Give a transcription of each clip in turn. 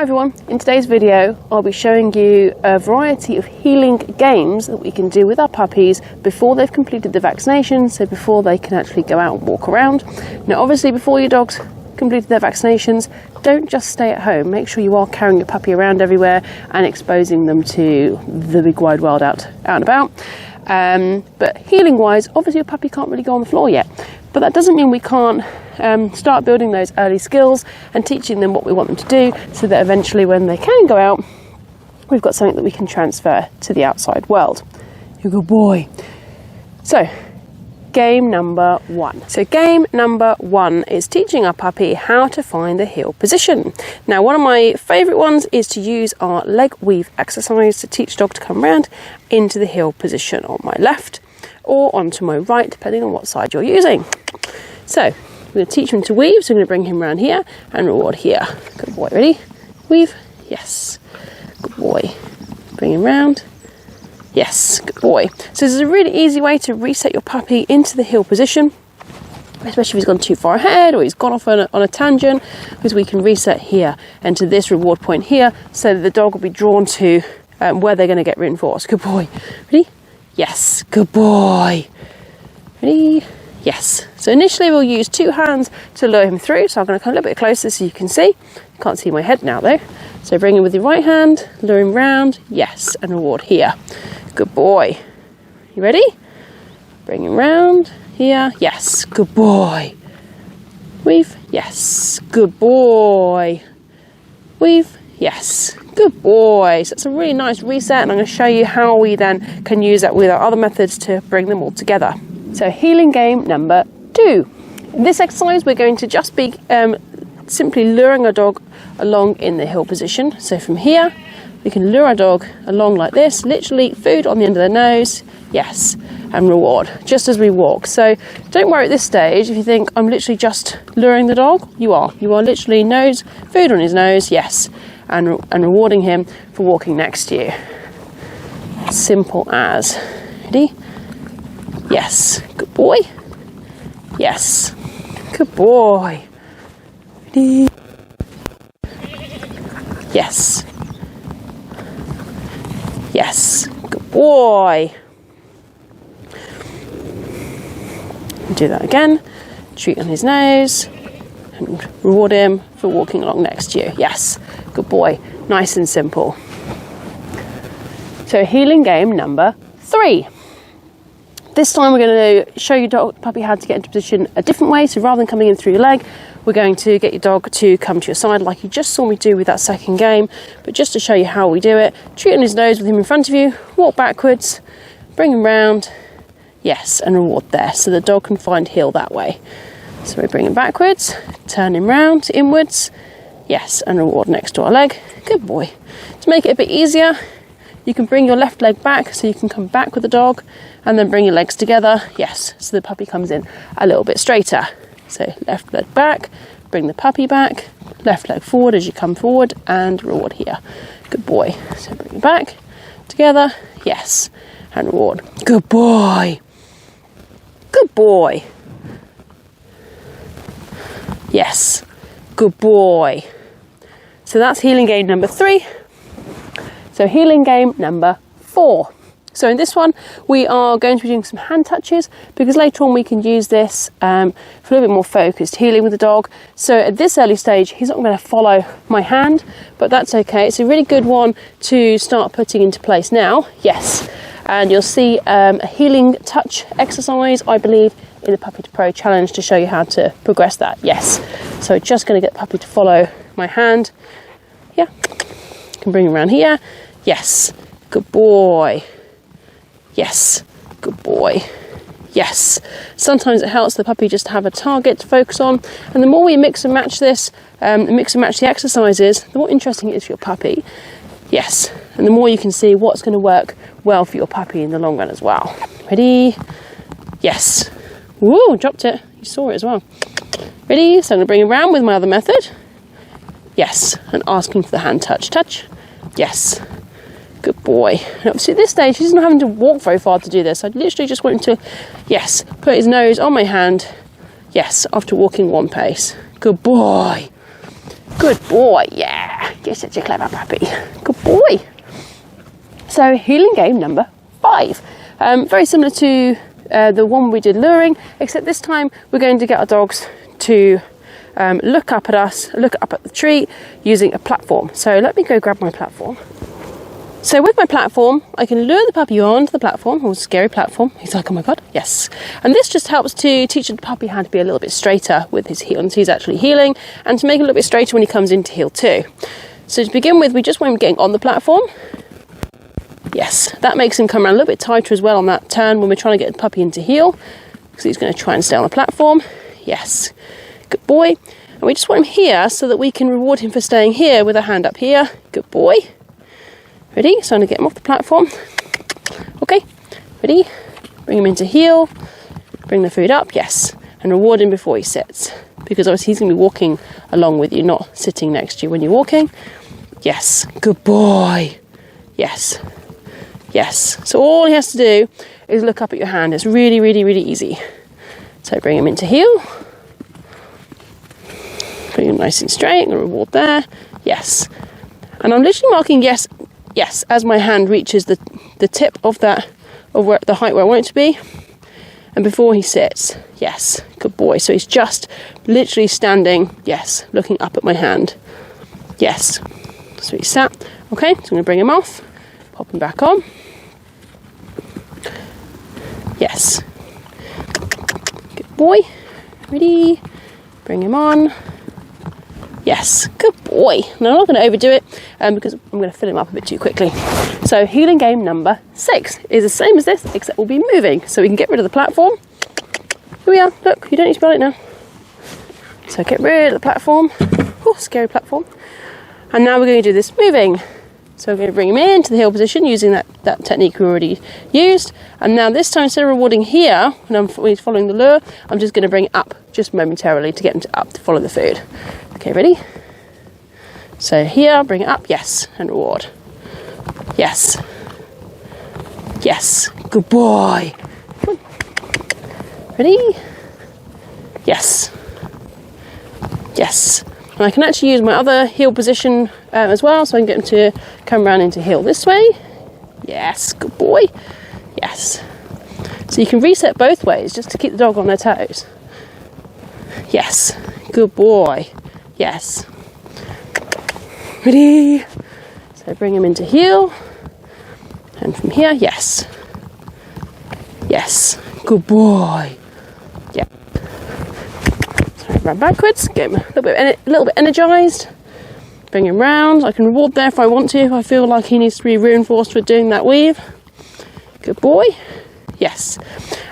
everyone, in today's video I'll be showing you a variety of healing games that we can do with our puppies before they've completed the vaccination, so before they can actually go out and walk around. Now obviously before your dogs completed their vaccinations, don't just stay at home. Make sure you are carrying your puppy around everywhere and exposing them to the big wide world out and about. But healing wise, obviously your puppy can't really go on the floor yet, but that doesn't mean we can't start building those early skills and teaching them what we want them to do, so that eventually when they can go out, we've got something that we can transfer to the outside world. You're a good boy. So game number one. So game number one is teaching our puppy how to find the heel position. Now one of my favourite ones is to use our leg weave exercise to teach dog to come around into the heel position on my left or onto my right, depending on what side you're using. So we're going to teach him to weave, so I'm going to bring him around here and reward here. Good boy. Ready? Weave. Yes. Good boy. Bring him round. Yes, good boy. So this is a really easy way to reset your puppy into the heel position, especially if he's gone too far ahead or he's gone off on a tangent, because we can reset here and to this reward point here, so that the dog will be drawn to where they're going to get reinforced. Good boy. Ready? Yes, good boy. Ready? Yes. So initially we'll use two hands to lure him through, so I'm going to come a little bit closer so you can see. You can't see my head now though. So bring him with your right hand, lure him round, yes, and reward here. Good boy. You ready? Bring him round here. Yes. Good boy. Weave. Yes. Good boy. Weave. Yes. Good boy. So it's a really nice reset, and I'm going to show you how we then can use that with our other methods to bring them all together. So healing game number 2. In this exercise we're going to just be simply luring our dog along in the heel position. So from here we can lure our dog along like this, literally food on the end of their nose, yes, and reward, just as we walk. So don't worry at this stage if you think I'm literally just luring the dog. You are literally food on his nose, yes, and rewarding him for walking next to you. Simple as. Ready? Yes, good boy. Yes, good boy. Ready? Yes. Yes, good boy. Do that again. Treat on his nose and reward him for walking along next to you. Yes, good boy. Nice and simple. So healing game number 3. This time we're going to show your puppy how to get into position a different way. So rather than coming in through your leg, we're going to get your dog to come to your side like you just saw me do with that second game. But just to show you how we do it, treat on his nose with him in front of you, walk backwards, bring him round, yes, and reward there. So the dog can find heel that way. So we bring him backwards, turn him round, inwards, yes, and reward next to our leg. Good boy. To make it a bit easier, you can bring your left leg back, so you can come back with the dog, and then bring your legs together, yes, so the puppy comes in a little bit straighter. So left leg back, bring the puppy back, left leg forward as you come forward, and reward here. Good boy. So bring it back, together, yes, and reward. Good boy. Good boy. Yes, good boy. So that's healing game number 3. So healing game number 4. So in this one, we are going to be doing some hand touches, because later on we can use this for a little bit more focused healing with the dog. So at this early stage, he's not going to follow my hand, but that's okay. It's a really good one to start putting into place now. Yes. And you'll see a healing touch exercise, I believe, in the Puppy to Pro challenge to show you how to progress that. Yes. So just going to get the puppy to follow my hand. Yeah. Can bring him around here. Yes. Good boy. Yes, good boy. Yes. Sometimes it helps the puppy just to have a target to focus on. And the more we mix and match this, mix and match the exercises, the more interesting it is for your puppy. Yes. And the more you can see what's going to work well for your puppy in the long run as well. Ready? Yes. Woo, dropped it. You saw it as well. Ready? So I'm going to bring him around with my other method. Yes. And asking for the hand touch. Touch. Yes. Good boy. And obviously at this stage, he's not having to walk very far to do this. I literally just want him to, yes, put his nose on my hand. Yes, after walking one pace. Good boy. Good boy, yeah. You're such a clever puppy. Good boy. So healing game number 5. Very similar to the one we did luring, except this time we're going to get our dogs to look up at us, look up at the tree using a platform. So let me go grab my platform. So with my platform, I can lure the puppy onto the platform, or scary platform. He's like, oh my God, yes. And this just helps to teach the puppy how to be a little bit straighter with his heel, and he's actually heeling, and to make it a little bit straighter when he comes into heel too. So to begin with, we just want him getting on the platform. Yes, that makes him come around a little bit tighter as well on that turn when we're trying to get the puppy into heel, because he's going to try and stay on the platform. Yes, good boy. And we just want him here so that we can reward him for staying here with a hand up here. Good boy. Ready? So I'm going to get him off the platform. Okay, ready? Bring him into heel. Bring the food up, yes. And reward him before he sits. Because obviously he's going to be walking along with you, not sitting next to you when you're walking. Yes, good boy. Yes, yes. So all he has to do is look up at your hand. It's really, really, really easy. So bring him into heel. Bring him nice and straight, and reward there. Yes. And I'm literally marking yes, yes, as my hand reaches the tip of that, of where, the height where I want it to be. And before he sits, yes, good boy. So he's just literally standing, yes, looking up at my hand. Yes. So he sat. Okay, so I'm going to bring him off, pop him back on. Yes. Good boy. Ready? Bring him on. Yes, good boy. Now I'm not going to overdo it because I'm going to fill him up a bit too quickly. So healing game number 6 is the same as this, except we'll be moving. So we can get rid of the platform. Here we are. Look, you don't need to build it now. So get rid of the platform. Oh, scary platform. And now we're going to do this moving. So we're going to bring him into the heel position using that technique we already used. And now this time, instead of rewarding here, when he's following the lure, I'm just going to bring it up just momentarily to get him up to follow the food. Okay, ready? So here, bring it up, yes, and reward. Yes. Yes, good boy. Come on. Ready? Yes. Yes. And I can actually use my other heel position as well, so I can get him to come around into heel this way. Yes, good boy. Yes. So you can reset both ways just to keep the dog on their toes. Yes, good boy. Yes. Ready? So bring him into heel. And from here, yes. Yes, good boy. Yeah. So run backwards, get him a little bit energized. Bring him round. I can reward there if I want to, if I feel like he needs to be reinforced with doing that weave. Good boy. Yes.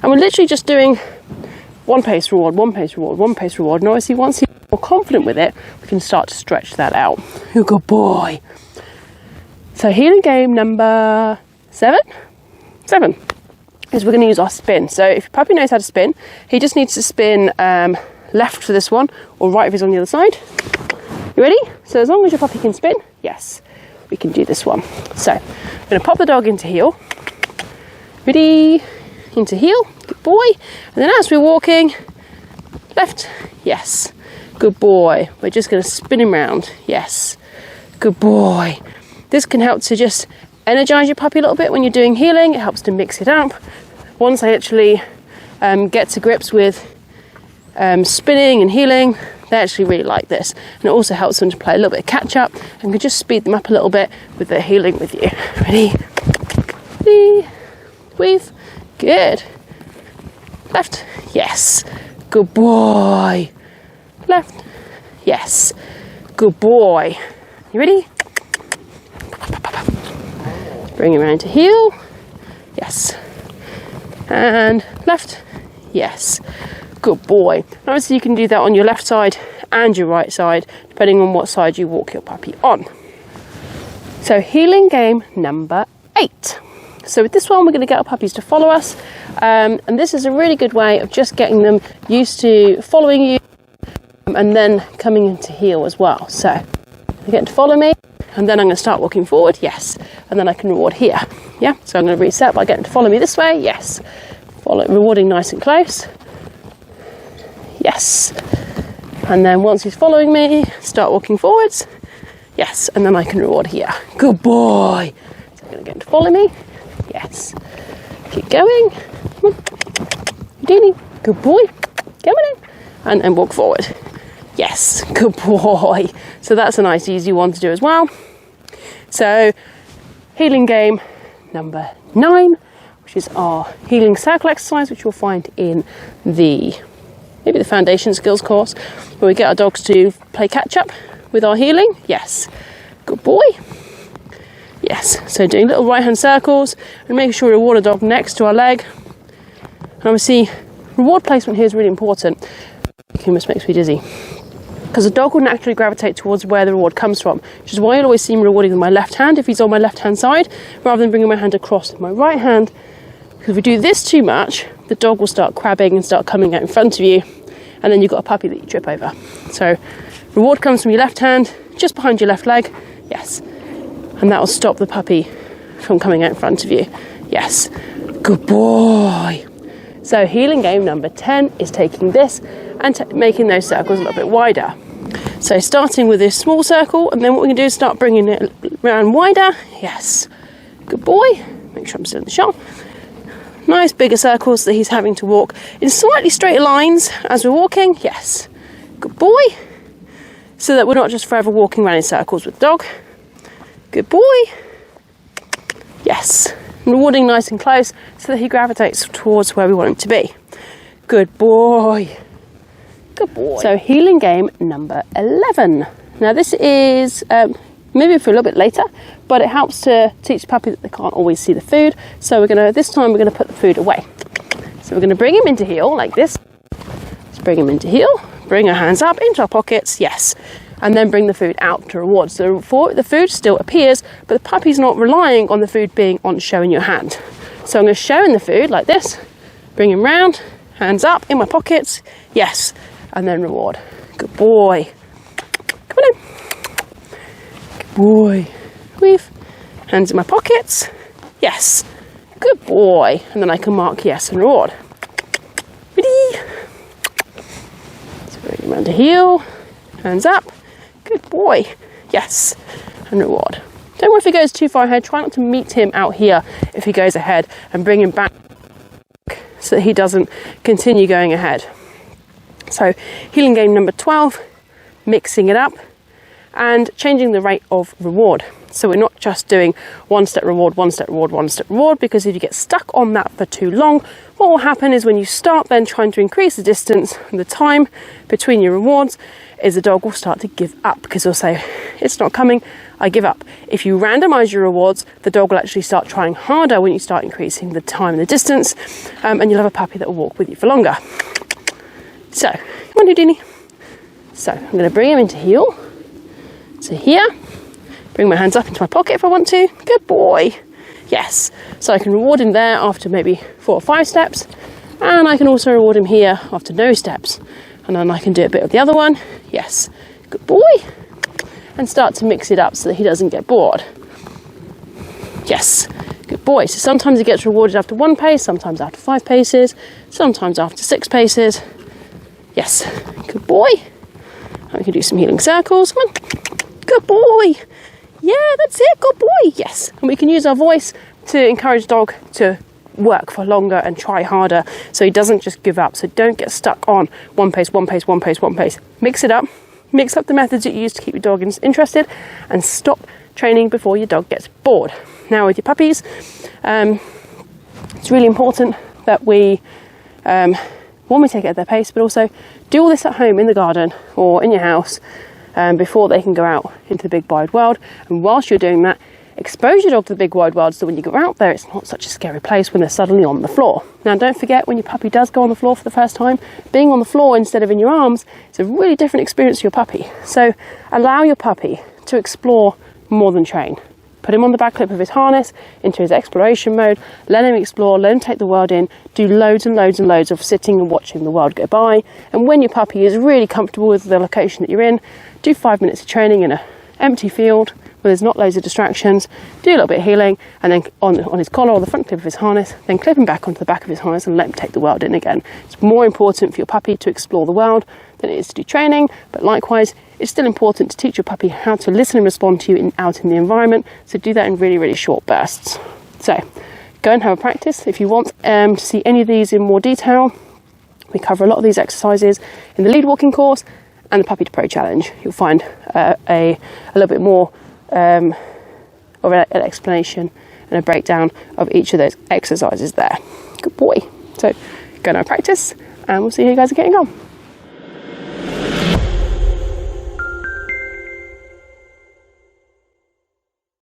And we're literally just doing one pace reward, one pace reward, one pace reward. And obviously once he's more confident with it, we can start to stretch that out. Good boy. So healing game number 7 is we're going to use our spin. So if your puppy knows how to spin, he just needs to spin left for this one, or right if he's on the other side. You ready? So as long as your puppy can spin, yes, we can do this one. So I'm going to pop the dog into heel. Ready? Into heel. Good boy. And then as we're walking, left, yes. Good boy. We're just going to spin him round. Yes. Good boy. This can help to just energize your puppy a little bit when you're doing healing. It helps to mix it up. Once I actually get to grips with spinning and healing, they actually really like this. And it also helps them to play a little bit of catch up and can just speed them up a little bit with their healing with you. Ready? Ready? Weave. Good. Left. Yes. Good boy. Left. Yes. Good boy. You ready? Bring him around to heel. Yes. And left. Yes. Good boy. Obviously you can do that on your left side and your right side, depending on what side you walk your puppy on. So healing game number 8. So with this one, we're going to get our puppies to follow us. And this is a really good way of just getting them used to following you and then coming into heel as well. So they get to follow me, and then I'm going to start walking forward, yes. And then I can reward here, yeah. So I'm going to reset by getting to follow me this way, yes. Rewarding nice and close, yes. And then once he's following me, start walking forwards, Yes, and then I can reward here. Good boy. So I'm going to get him to follow me. Yes. Keep going. Come on. Houdini. Good boy. Come on in. And then walk forward. Yes. Good boy. So that's a nice easy one to do as well. So healing game number 9, which is our healing circle exercise, which you'll find in maybe the foundation skills course, where we get our dogs to play catch up with our healing. Yes. Good boy. Yes. So doing little right hand circles and making sure we reward a dog next to our leg. And obviously reward placement here is really important. It almost makes me dizzy, because the dog will naturally gravitate towards where the reward comes from, which is why you'll always see me rewarding with my left hand if he's on my left hand side, rather than bringing my hand across my right hand. Because if we do this too much, the dog will start crabbing and start coming out in front of you, and then you've got a puppy that you trip over. So reward comes from your left hand, just behind your left leg. Yes. And that will stop the puppy from coming out in front of you. Yes. Good boy. So healing game number 10 is taking this and making those circles a little bit wider. So starting with this small circle, and then what we can do is start bringing it around wider. Yes. Good boy. Make sure I'm still in the shot. Nice bigger circles that he's having to walk in slightly straighter lines as we're walking. Yes. Good boy. So that we're not just forever walking around in circles with the dog. Good boy. Yes. Rewarding nice and close so that he gravitates towards where we want him to be. Good boy. Good boy. So healing game number 11. Now this is maybe for a little bit later, but it helps to teach the puppy that they can't always see the food. So this time we're going to put the food away. So we're going to bring him into heel like this. Let's bring him into heel. Bring our hands up into our pockets. Yes. And then bring the food out to reward. So the food still appears, but the puppy's not relying on the food being on show in your hand. So I'm going to show him the food like this, bring him round, hands up in my pockets, yes, and then reward. Good boy. Come on in. Good boy. Weave. Hands in my pockets, yes. Good boy. And then I can mark yes and reward. Ready? So bring him round to heel, hands up. Good boy. Yes. And reward. Don't worry if he goes too far ahead. Try not to meet him out here if he goes ahead, and bring him back so that he doesn't continue going ahead. So healing game number 12, mixing it up and changing the rate of reward. So we're not just doing one step reward, one step reward, one step reward, because if you get stuck on that for too long, what will happen is when you start then trying to increase the distance and the time between your rewards, is the dog will start to give up, because they'll say, it's not coming, I give up. If you randomize your rewards, the dog will actually start trying harder when you start increasing the time and the distance, and you'll have a puppy that will walk with you for longer. So, come on Houdini. So I'm going to bring him into heel. So here, bring my hands up into my pocket if I want to. Good boy. Yes. So I can reward him there after maybe 4 or 5 steps, and I can also reward him here after no steps. And then I can do a bit of the other one. Yes. Good boy. And start to mix it up so that he doesn't get bored. Yes. Good boy. So sometimes he gets rewarded after 1 pace, sometimes after 5 paces, sometimes after 6 paces. Yes. Good boy. And we can do some healing circles. Come on. Good boy. Yeah, that's it. Good boy. Yes. And we can use our voice to encourage dog to work for longer and try harder, so he doesn't just give up. So don't get stuck on 1 pace, 1 pace, 1 pace, 1 pace. Mix it up. Mix up the methods that you use to keep your dog interested, and stop training before your dog gets bored. Now with your puppies, it's really important that we take it at their pace, but also do all this at home in the garden or in your house before they can go out into the big wide world. And whilst you're doing that, expose your dog to the big wide world so when you go out there, it's not such a scary place when they're suddenly on the floor. Now, don't forget, when your puppy does go on the floor for the first time, being on the floor instead of in your arms is a really different experience for your puppy. So allow your puppy to explore more than train. Put him on the back clip of his harness into his exploration mode. Let him explore, let him take the world in, do loads and loads and loads of sitting and watching the world go by. And when your puppy is really comfortable with the location that you're in, do 5 minutes of training in empty field where there's not loads of distractions, do a little bit of heeling, and then on his collar or the front clip of his harness, then clip him back onto the back of his harness and let him take the world in again. It's more important for your puppy to explore the world than it is to do training, but likewise, it's still important to teach your puppy how to listen and respond to you out in the environment, so do that in really, really short bursts. So, go and have a practice. If you want to see any of these in more detail, we cover a lot of these exercises in the lead walking course and the Puppy to Pro Challenge. You'll find a little bit more of an explanation and a breakdown of each of those exercises there. Good boy. So go and have a practice and we'll see how you guys are getting on.